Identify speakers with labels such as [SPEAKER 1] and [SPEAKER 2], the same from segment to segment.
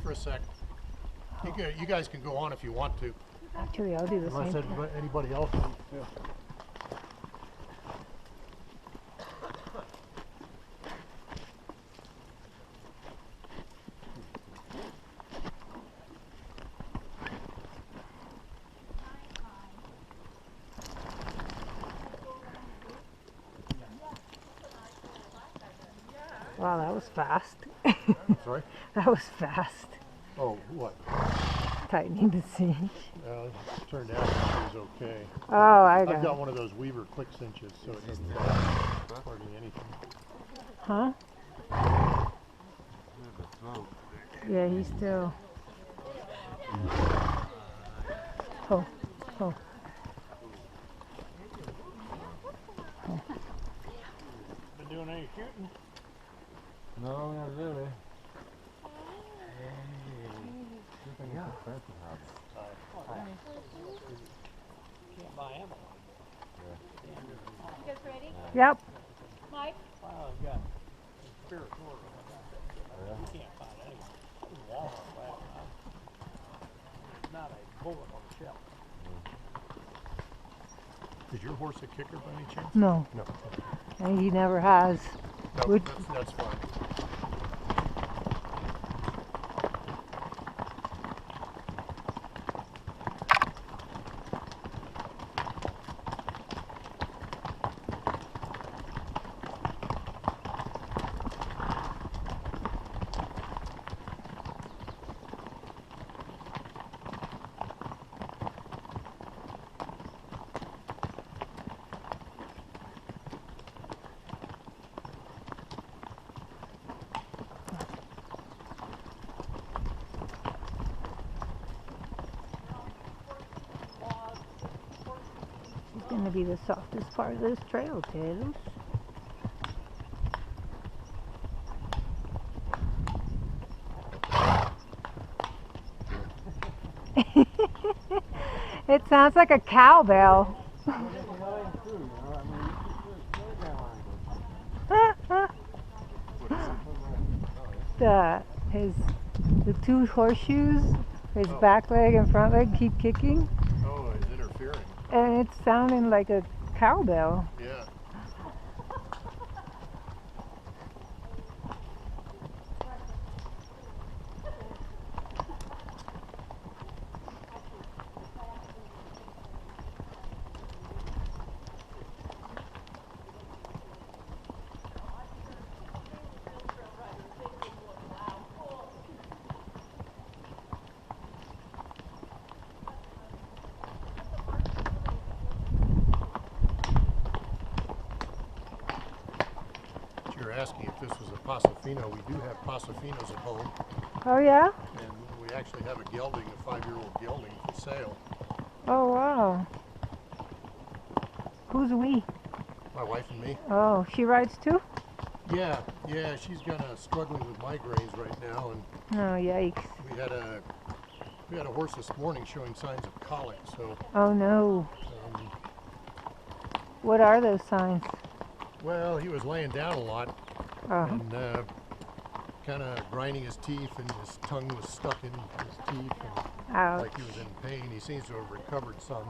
[SPEAKER 1] for a sec. You guys can go on if you want to.
[SPEAKER 2] Actually, I'll do the same.
[SPEAKER 1] Unless anybody else needs to.
[SPEAKER 2] Wow, that was fast.
[SPEAKER 1] Sorry?
[SPEAKER 2] That was fast.
[SPEAKER 1] Oh, what?
[SPEAKER 2] Tightening the cinch.
[SPEAKER 1] It turned out it was okay.
[SPEAKER 2] Oh, I've
[SPEAKER 1] got one of those Weaver click cinches, so it doesn't hardly anything.
[SPEAKER 2] Huh? Yeah, he's still. Oh, oh.
[SPEAKER 1] Been doing any shooting?
[SPEAKER 3] No, not really.
[SPEAKER 1] Can't buy ammo.
[SPEAKER 4] You guys ready?
[SPEAKER 2] Yep.
[SPEAKER 4] Mike?
[SPEAKER 1] Wow, I've got spirit order. You can't find it anywhere. There's a wall There's not a bullet on the shelf. Is your horse a kicker by any chance?
[SPEAKER 2] No.
[SPEAKER 1] No.
[SPEAKER 2] And he never has.
[SPEAKER 1] No, that's fine.
[SPEAKER 2] It's going to be the softest part of this trail, Taylor. It sounds like a cowbell. The two horseshoes, his back leg and front leg keep kicking.
[SPEAKER 1] Oh, it's interfering.
[SPEAKER 2] And it's sounding like a cowbell.
[SPEAKER 1] Yeah. You're asking if this was a Pasofino. We do have Pasofinos at home.
[SPEAKER 2] Oh yeah?
[SPEAKER 1] And we actually have a gelding, a 5-year-old gelding for sale.
[SPEAKER 2] Oh wow. Who's we?
[SPEAKER 1] My wife and me.
[SPEAKER 2] Oh, she rides too?
[SPEAKER 1] Yeah, she's kind of struggling with migraines right now, and
[SPEAKER 2] Oh yikes.
[SPEAKER 1] we had a horse this morning showing signs of colic, so
[SPEAKER 2] Oh no. What are those signs?
[SPEAKER 1] well, he was laying down a lot
[SPEAKER 2] Oh.
[SPEAKER 1] and kind of grinding his teeth, and his tongue was stuck in his teeth, and
[SPEAKER 2] Ouch.
[SPEAKER 1] like he was in pain. He seems to have recovered some,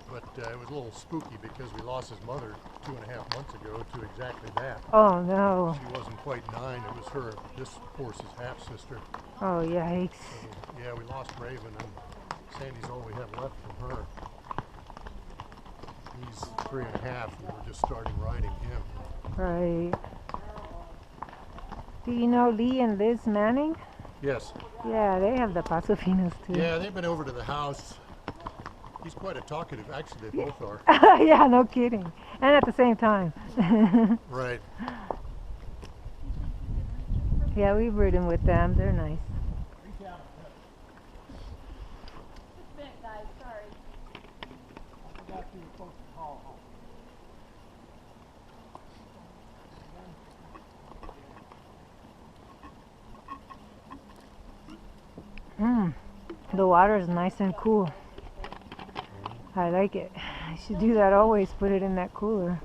[SPEAKER 1] but it was a little spooky because we lost his mother 2.5 months ago to exactly that.
[SPEAKER 2] Oh no.
[SPEAKER 1] She wasn't quite 9. It was this horse's half-sister.
[SPEAKER 2] Oh yikes.
[SPEAKER 1] So, yeah, we lost Raven, and Sandy's all we have left from her. He's 3.5, and we're just starting riding him.
[SPEAKER 2] Right. Do you know Lee and Liz Manning?
[SPEAKER 1] Yes.
[SPEAKER 2] Yeah, they have the Pasofinos too.
[SPEAKER 1] Yeah, they've been over to the house. He's quite a talkative. Actually, they both are.
[SPEAKER 2] Yeah, no kidding. And at the same time.
[SPEAKER 1] Right.
[SPEAKER 2] Yeah, we've ridden with them. They're nice.
[SPEAKER 4] Just a minute, guys. Sorry.
[SPEAKER 1] I forgot you were supposed to call home.
[SPEAKER 2] The water is nice and cool. I like it. I should do that always, put it in that cooler.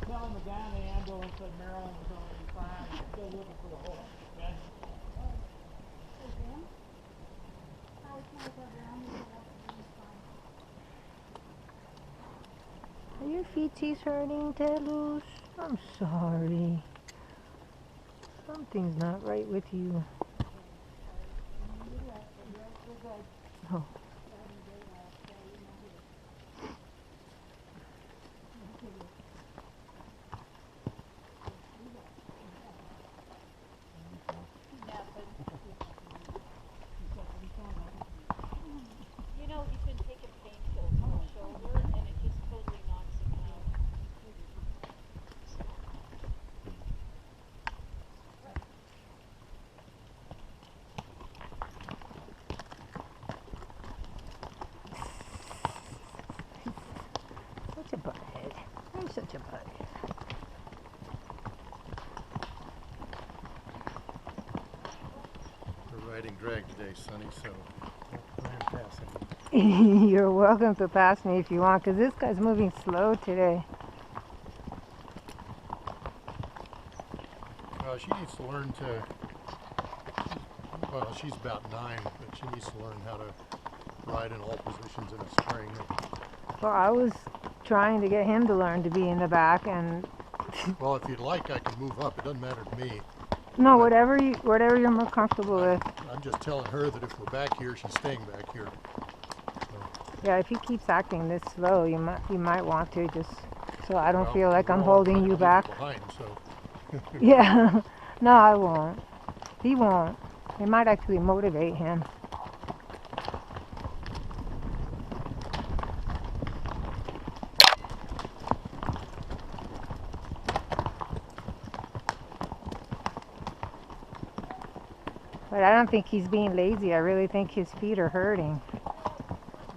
[SPEAKER 5] Tell him the guy in the ambulance said Marilyn was going to be fine. He's still looking for the horse, okay?
[SPEAKER 2] Tootsie's hurting, Telus. I'm sorry. Something's not right with you. Oh.
[SPEAKER 4] You know, he's been taking painkillers for his shoulder, and it just totally knocks him out.
[SPEAKER 2] Such a butthead. You're such a butthead.
[SPEAKER 1] We're riding drag today, Sonny, so don't try and pass him.
[SPEAKER 2] You're welcome to pass me if you want, because this guy's moving slow today.
[SPEAKER 1] She needs to learn to, well, she's about 9, but she needs to learn how to ride in all positions in a spring.
[SPEAKER 2] Well, I was trying to get him to learn to be in the back, and
[SPEAKER 1] Well, if you'd like, I can move up. It doesn't matter to me.
[SPEAKER 2] no, whatever you're more comfortable with.
[SPEAKER 1] I'm just telling her that if we're back here, she's staying back here.
[SPEAKER 2] Yeah, if he keeps acting this slow, you might want to, just so I don't
[SPEAKER 1] Well,
[SPEAKER 2] feel like I'm
[SPEAKER 1] we're all
[SPEAKER 2] holding
[SPEAKER 1] trying to
[SPEAKER 2] you
[SPEAKER 1] leave
[SPEAKER 2] back.
[SPEAKER 1] behind, so.
[SPEAKER 2] Yeah. No, I won't. He won't. It might actually motivate him. But I don't think he's being lazy. I really think his feet are hurting.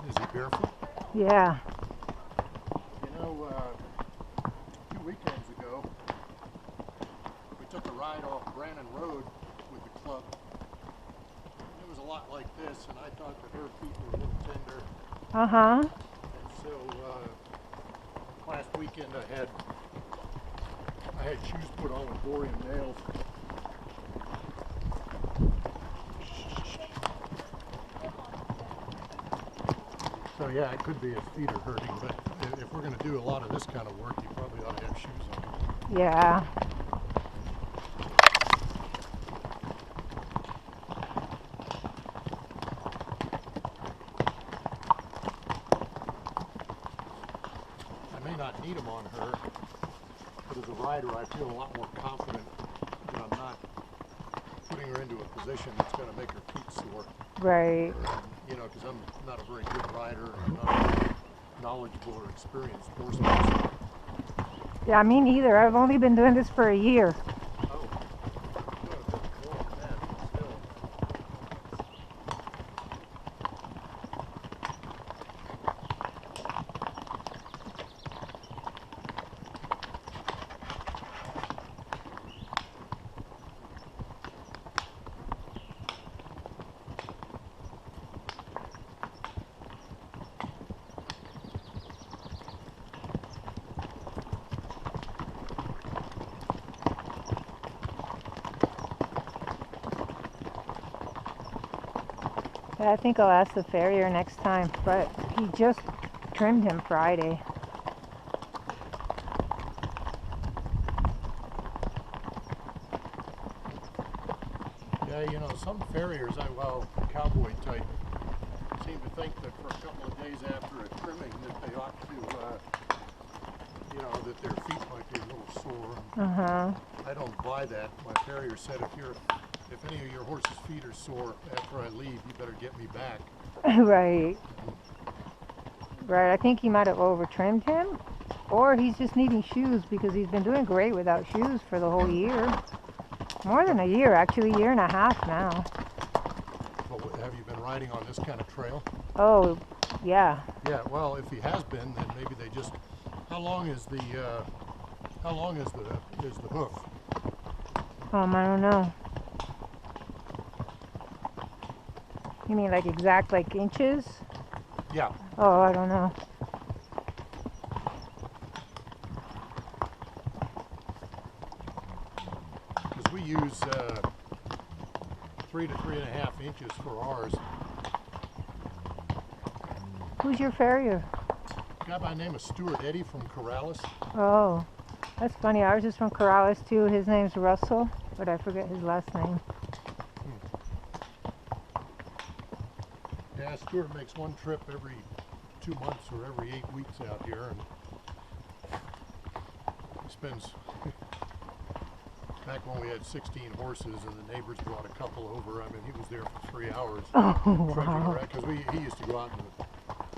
[SPEAKER 1] Is he barefoot?
[SPEAKER 2] Yeah.
[SPEAKER 1] You know, 2 weekends ago, we took a ride off Brannon Road with the club. It was a lot like this, and I thought that her feet were a little tender.
[SPEAKER 2] Uh-huh.
[SPEAKER 1] And so, last weekend I had shoes put on with boring nails. So yeah, it could be his feet are hurting, but if we're going to do a lot of this kind of work, you probably ought to have shoes on.
[SPEAKER 2] Yeah.
[SPEAKER 1] I may not need them on her, but as a rider, I feel a lot more confident that I'm not putting her into a position that's going to make her feet sore.
[SPEAKER 2] Right.
[SPEAKER 1] You know, because I'm not a very good rider, and I'm not knowledgeable or experienced horseman.
[SPEAKER 2] Yeah, me neither. I've only been doing this for a year.
[SPEAKER 1] Oh, you're doing a bit more than that, but still.
[SPEAKER 2] Yeah, I think I'll ask the farrier next time, but he just trimmed him Friday.
[SPEAKER 1] Yeah, you know, some farriers, cowboy type, seem to think that for a couple of days after a trimming that they ought to, you know, that their feet might be a little sore.
[SPEAKER 2] Uh-huh.
[SPEAKER 1] I don't buy that. My farrier said if any of your horse's feet are sore after I leave, you better get me back.
[SPEAKER 2] Right. Right, I think he might have over-trimmed him, or he's just needing shoes because he's been doing great without shoes for the whole year. More than a year, actually, a year and a half now.
[SPEAKER 1] But have you been riding on this kind of trail?
[SPEAKER 2] Oh, yeah.
[SPEAKER 1] Yeah, well, if he has been, then maybe they just, how long is the hoof?
[SPEAKER 2] I don't know. You mean like exact like inches?
[SPEAKER 1] Yeah.
[SPEAKER 2] Oh, I don't know.
[SPEAKER 1] Because we use 3 to 3.5 inches for ours.
[SPEAKER 2] Who's your farrier?
[SPEAKER 1] a guy by the name of Stuart Eddy from Corrales.
[SPEAKER 2] Oh, that's funny. Ours is from Corrales too. His name's Russell, but I forget his last name.
[SPEAKER 1] Yeah, Stuart makes one trip every 2 months or every 8 weeks out here, and he spends. Back when we had 16 horses and the neighbors brought a couple over, I mean, he was there for 3 hours.
[SPEAKER 2] Oh,
[SPEAKER 1] trudging
[SPEAKER 2] wow.
[SPEAKER 1] around, because he used to go out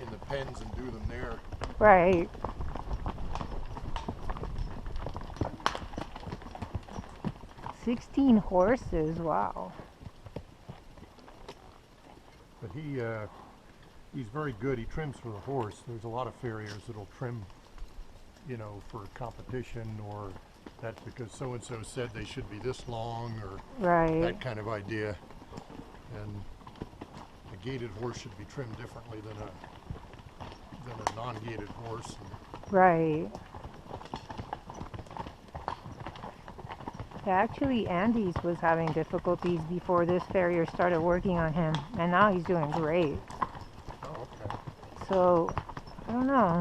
[SPEAKER 1] in the pens and do them there.
[SPEAKER 2] Right. "16 horses, wow."
[SPEAKER 1] But he's very good. He trims for the horse. There's a lot of farriers that'll trim, you know, for competition, or that's because so-and-so said they should be this long, or
[SPEAKER 2] Right.
[SPEAKER 1] that kind of idea. And a gated horse should be trimmed differently than a non-gated horse.
[SPEAKER 2] Right. Yeah, actually, Andy's was having difficulties before this farrier started working on him, and now he's doing great.
[SPEAKER 1] Oh, okay.
[SPEAKER 2] So, I don't know.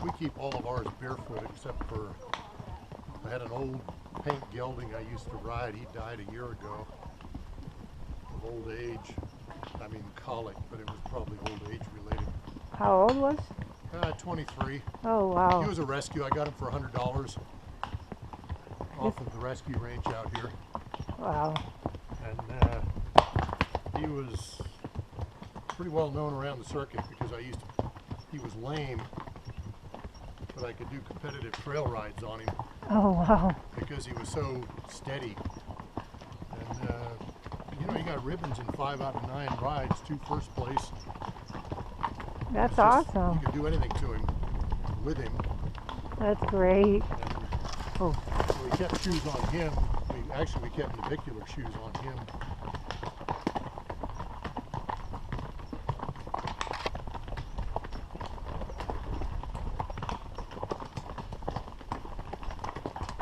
[SPEAKER 1] We keep all of ours barefoot except for, I had an old paint gelding I used to ride. He died a year ago of old age. I mean colic, but it was probably old age related.
[SPEAKER 2] How old was?
[SPEAKER 1] 23.
[SPEAKER 2] Oh, wow.
[SPEAKER 1] He was a rescue. I got him for $100 off of the rescue range out here.
[SPEAKER 2] Wow.
[SPEAKER 1] And he was pretty well known around the circuit because he was lame, but I could do competitive trail rides on him
[SPEAKER 2] Oh, wow.
[SPEAKER 1] because he was so steady. And you know, he got ribbons in 5 out of 9 rides, 2 first place.
[SPEAKER 2] That's
[SPEAKER 1] It's just,
[SPEAKER 2] awesome.
[SPEAKER 1] you could do anything to him with him.
[SPEAKER 2] That's great.
[SPEAKER 1] And
[SPEAKER 2] Oh.
[SPEAKER 1] so we kept shoes on him. We kept navicular shoes on him.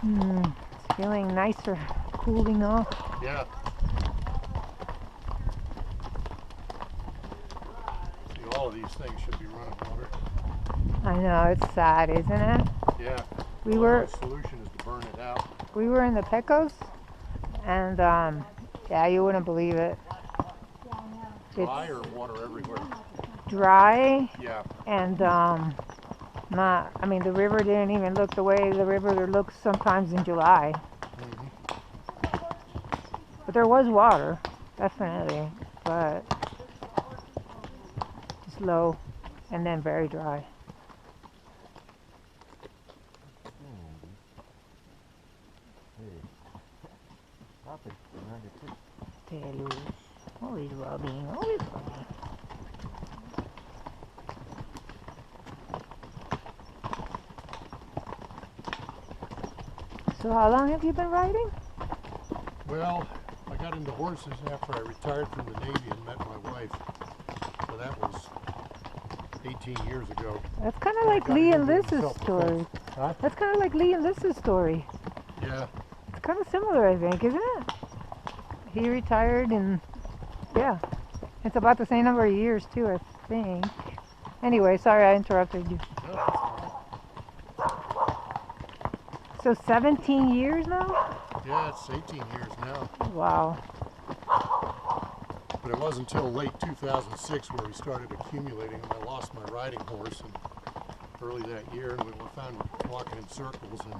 [SPEAKER 2] It's feeling nicer, cooling off.
[SPEAKER 1] Yeah. See, all of these things should be running water.
[SPEAKER 2] I know, it's sad, isn't it?
[SPEAKER 1] Yeah.
[SPEAKER 2] We
[SPEAKER 1] Well,
[SPEAKER 2] were-
[SPEAKER 1] the solution is to burn it out.
[SPEAKER 2] We were in the Pecos, and yeah, you wouldn't believe it.
[SPEAKER 1] Dry or water everywhere?
[SPEAKER 2] Dry,
[SPEAKER 1] Yeah.
[SPEAKER 2] and not. I mean, the river didn't even look the way the river looks sometimes in July. But there was water, definitely, but just low, and then very dry.
[SPEAKER 3] Stop it.
[SPEAKER 2] Pelos. Always rubbing, always rubbing. So how long have you been riding?
[SPEAKER 1] Well, I got into horses after I retired from the Navy and met my wife. So that was 18 years ago.
[SPEAKER 2] That's kind of like
[SPEAKER 1] got
[SPEAKER 2] Lee and
[SPEAKER 1] into
[SPEAKER 2] Liz's
[SPEAKER 1] self-defense.
[SPEAKER 2] story.
[SPEAKER 1] Huh?
[SPEAKER 2] That's kind of like Lee and Liz's story.
[SPEAKER 1] Yeah.
[SPEAKER 2] It's kind of similar, I think, isn't it? He retired, and yeah, it's about the same number of years too, I think. Anyway, sorry I interrupted you.
[SPEAKER 1] No, that's
[SPEAKER 2] So 17 years now?
[SPEAKER 1] fine. Yeah, it's 18 years now.
[SPEAKER 2] Wow.
[SPEAKER 1] But it wasn't until late 2006 where we started accumulating, and I lost my riding horse and early that year, and we were found walking in circles, and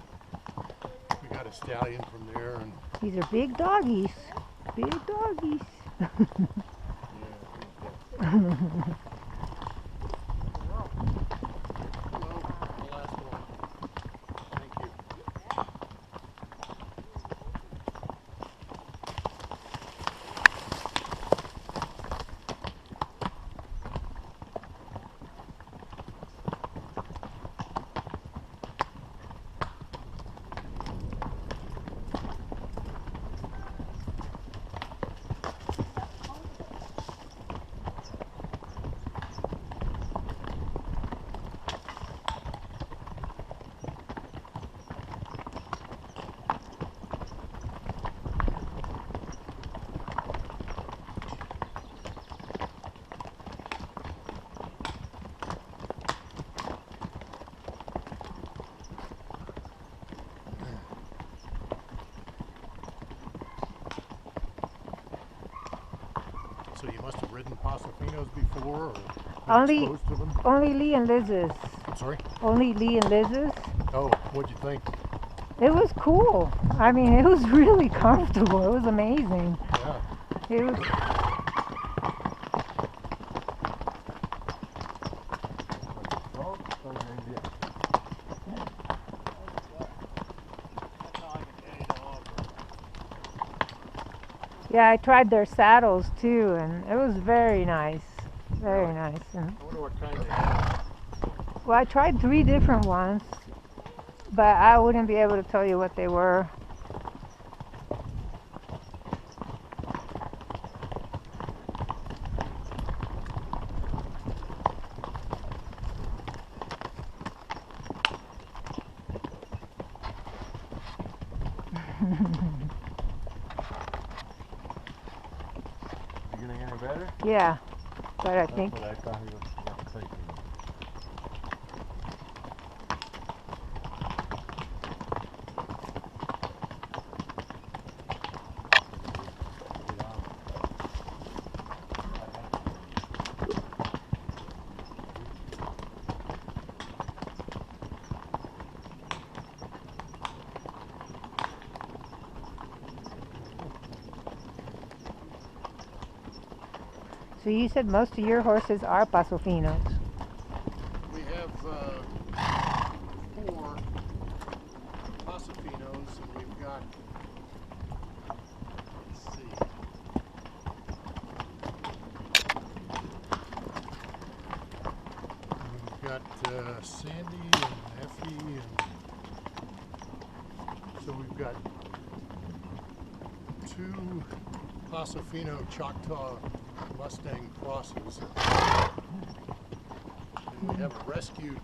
[SPEAKER 1] we got a stallion from there. And
[SPEAKER 2] These are big doggies. Big doggies.
[SPEAKER 1] Hello, the last one. Thank you. So you must have ridden Pasafinos before, or been
[SPEAKER 2] Only-
[SPEAKER 1] exposed to them?
[SPEAKER 2] Only Lee and Liz's.
[SPEAKER 1] I'm sorry?
[SPEAKER 2] Only Lee and Liz's.
[SPEAKER 1] Oh, what'd you think?
[SPEAKER 2] It was cool. I mean, it was really comfortable. It was amazing.
[SPEAKER 1] Yeah.
[SPEAKER 2] It was.
[SPEAKER 3] Dog, so maybe.
[SPEAKER 2] Yeah, I tried their saddles too, and it was very nice. Very
[SPEAKER 1] Really?
[SPEAKER 2] nice. And,
[SPEAKER 1] I wonder what kind they have.
[SPEAKER 2] well, I tried 3 different ones, but I wouldn't be able to tell you what they were.
[SPEAKER 3] You getting any better?
[SPEAKER 2] Yeah, but I think
[SPEAKER 3] That's what I thought he was taking.
[SPEAKER 2] so. You said most of your horses are Pasofinos.
[SPEAKER 1] We have 4 Pasafinos, and we've got, let's see, we've got Sandy and Effie, and so we've got 2 Pasafino Choctaw Mustang crosses. And we have a rescued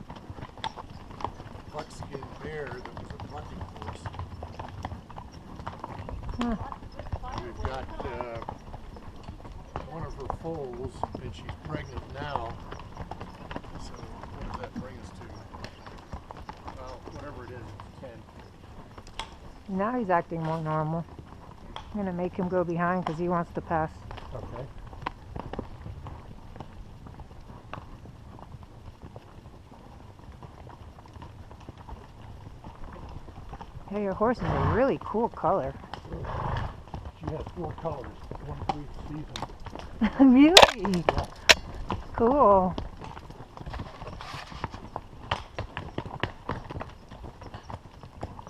[SPEAKER 1] buckskin bear that was a bucking horse.
[SPEAKER 2] Huh.
[SPEAKER 1] We've got one of her foals, and she's pregnant now. So what does that bring us to? Well, whatever it is, it's 10.
[SPEAKER 2] Now he's acting more normal. I'm gonna make him go behind because he wants to pass.
[SPEAKER 1] Okay.
[SPEAKER 2] Hey, your horse is a really cool color.
[SPEAKER 1] She has 4 colors, one for each season.
[SPEAKER 2] Really?
[SPEAKER 1] Yeah.
[SPEAKER 2] Cool.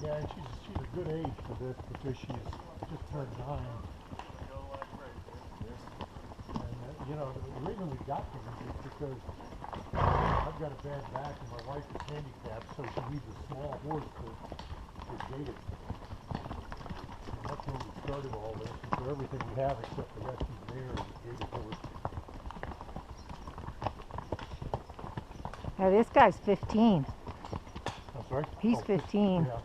[SPEAKER 1] Yeah, and she's a good age for this because she's just turned 9. And you know, the reason we got them is because I've got a bad back and my wife is handicapped, so she needs a small horse to gait it. And that's when we started all this. And so everything we have except the rescue bear is a gated horse.
[SPEAKER 2] Now this guy's 15.
[SPEAKER 1] I'm sorry?
[SPEAKER 2] He's
[SPEAKER 1] Oh,
[SPEAKER 2] 15.
[SPEAKER 1] Yeah.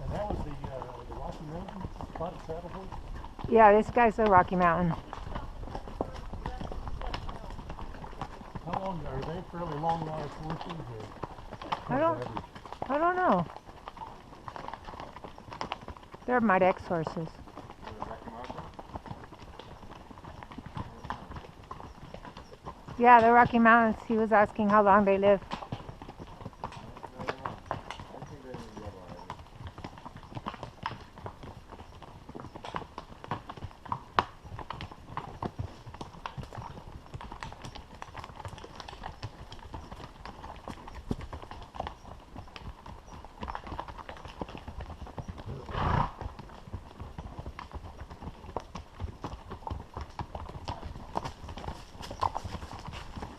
[SPEAKER 1] And that was the Rocky Mountain spotted saddle horse?
[SPEAKER 2] Yeah, this guy's a Rocky Mountain.
[SPEAKER 1] How long are they? Fairly long life horses? Or
[SPEAKER 2] I don't-
[SPEAKER 1] average?
[SPEAKER 2] I don't know. They're my ex horses. Yeah, the Rocky Mountains. He was asking how long they live.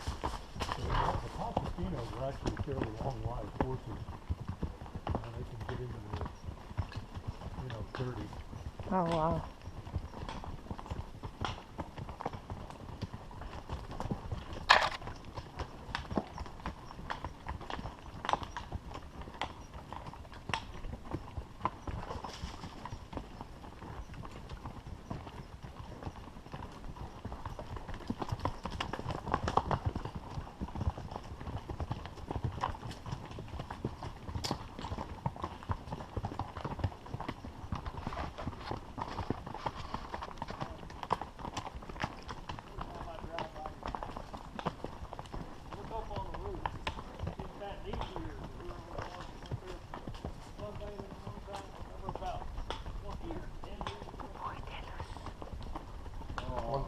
[SPEAKER 1] The Pasafinos are actually fairly long life horses. They can get into the 30s.
[SPEAKER 2] Oh wow.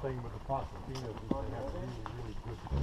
[SPEAKER 3] thing with the Pasadenas is they have really, really good